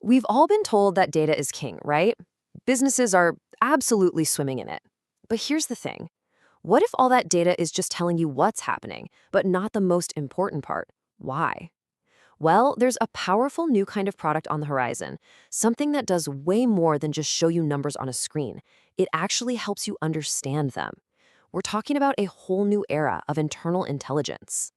We've all been told that data is king, right? Businesses are absolutely swimming in it. But here's the thing. What if all that data is just telling you what's happening, but not the most important part? Why? Well, there's a powerful new kind of product on the horizon, something that does way more than just show you numbers on a screen. It actually helps you understand them. We're talking about a whole new era of internal intelligence.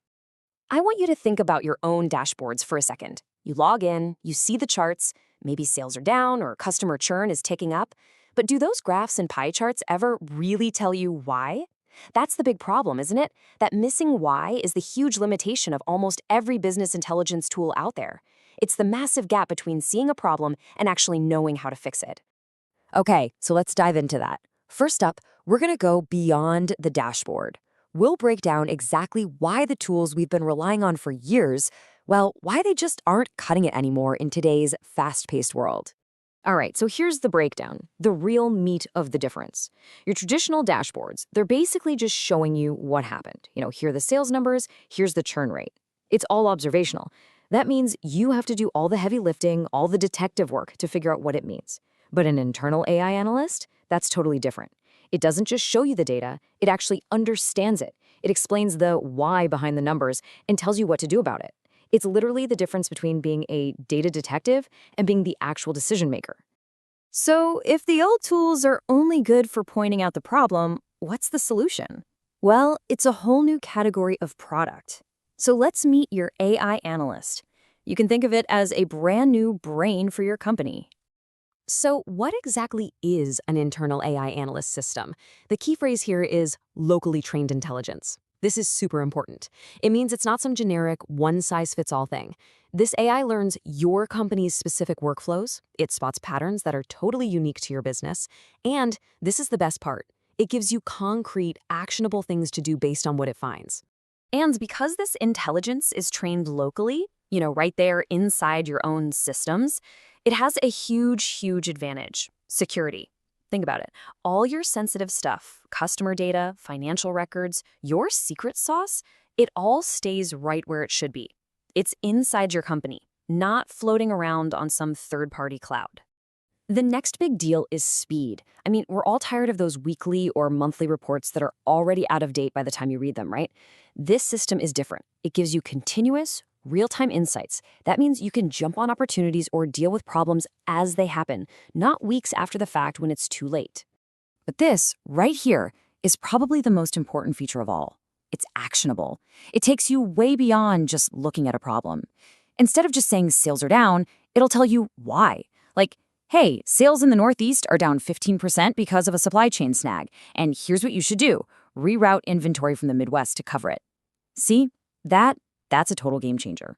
I want you to think about your own dashboards for a second. You log in, you see the charts, maybe sales are down or customer churn is ticking up. But do those graphs and pie charts ever really tell you why? That's the big problem, isn't it? That missing why is the huge limitation of almost every business intelligence tool out there. It's the massive gap between seeing a problem and actually knowing how to fix it. Okay, so let's dive into that. First up, we're going to go beyond the dashboard. We'll break down exactly why the tools we've been relying on for years, well, why they just aren't cutting it anymore in today's fast-paced world. All right, so here's the breakdown, the real meat of the difference. Your traditional dashboards, they're basically just showing you what happened. Here are the sales numbers, here's the churn rate. It's all observational. That means you have to do all the heavy lifting, all the detective work to figure out what it means. But an internal AI analyst, that's totally different. It doesn't just show you the data, it actually understands it. It explains the why behind the numbers and tells you what to do about it. It's literally the difference between being a data detective and being the actual decision maker. So, if the old tools are only good for pointing out the problem, what's the solution? Well, it's a whole new category of product. So let's meet your AI analyst. You can think of it as a brand new brain for your company. So what exactly is an internal AI analyst system? The key phrase here is locally trained intelligence. This is super important. It means it's not some generic one-size-fits-all thing. This AI learns your company's specific workflows, it spots patterns that are totally unique to your business, and this is the best part. It gives you concrete, actionable things to do based on what it finds. And because this intelligence is trained locally, right there inside your own systems, it has a huge advantage: security. Think about it. All your sensitive stuff, customer data, financial records, your secret sauce, it all stays right where it should be. It's inside your company, not floating around on some third-party cloud. The next big deal is speed. We're all tired of those weekly or monthly reports that are already out of date by the time you read them, right? This system is different. It gives you continuous, real-time insights. That means you can jump on opportunities or deal with problems as they happen, not weeks after the fact when it's too late. But this, right here, is probably the most important feature of all. It's actionable. It takes you way beyond just looking at a problem. Instead of just saying sales are down, it'll tell you why. Like, hey, sales in the Northeast are down 15% because of a supply chain snag, and here's what you should do: reroute inventory from the Midwest to cover it. See? That's a total game changer.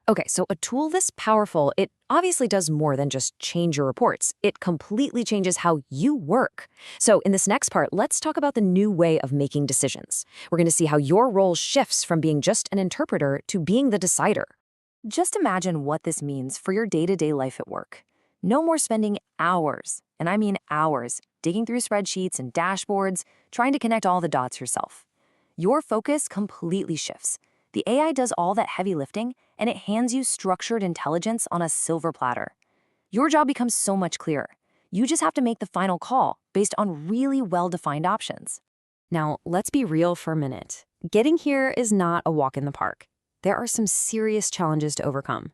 Okay, so a tool this powerful, it obviously does more than just change your reports. It completely changes how you work. So in this next part, let's talk about the new way of making decisions. We're going to see how your role shifts from being just an interpreter to being the decider. Just imagine what this means for your day-to-day life at work. No more spending hours, and I mean hours, digging through spreadsheets and dashboards, trying to connect all the dots yourself. Your focus completely shifts. The AI does all that heavy lifting, and it hands you structured intelligence on a silver platter. Your job becomes so much clearer. You just have to make the final call based on really well-defined options. Now, let's be real for a minute. Getting here is not a walk in the park. There are some serious challenges to overcome.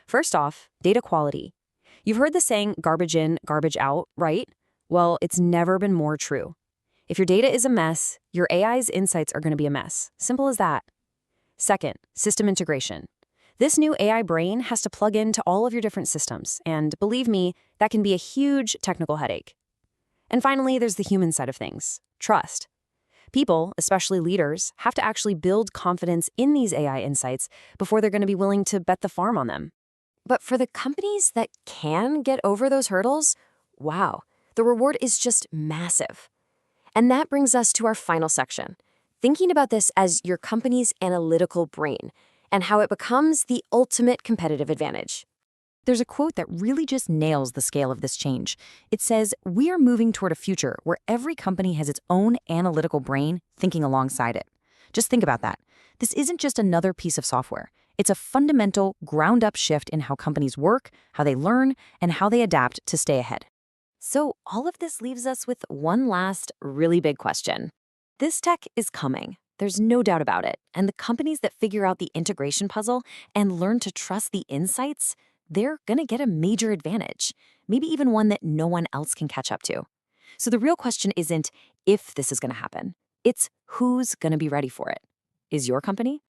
First off, data quality. You've heard the saying, garbage in, garbage out, right? Well, it's never been more true. If your data is a mess, your AI's insights are going to be a mess. Simple as that. Second, system integration. This new AI brain has to plug into all of your different systems, and believe me, that can be a huge technical headache. And finally, there's the human side of things: trust. People, especially leaders, have to actually build confidence in these AI insights before they're going to be willing to bet the farm on them. But for the companies that can get over those hurdles, wow, the reward is just massive. And that brings us to our final section, thinking about this as your company's analytical brain and how it becomes the ultimate competitive advantage. There's a quote that really just nails the scale of this change. It says, "We are moving toward a future where every company has its own analytical brain thinking alongside it." Just think about that. This isn't just another piece of software. It's a fundamental, ground-up shift in how companies work, how they learn, and how they adapt to stay ahead. So, all of this leaves us with one last really big question. This tech is coming. There's no doubt about it. And the companies that figure out the integration puzzle and learn to trust the insights, they're going to get a major advantage, maybe even one that no one else can catch up to. So, the real question isn't if this is going to happen, it's who's going to be ready for it. Is your company?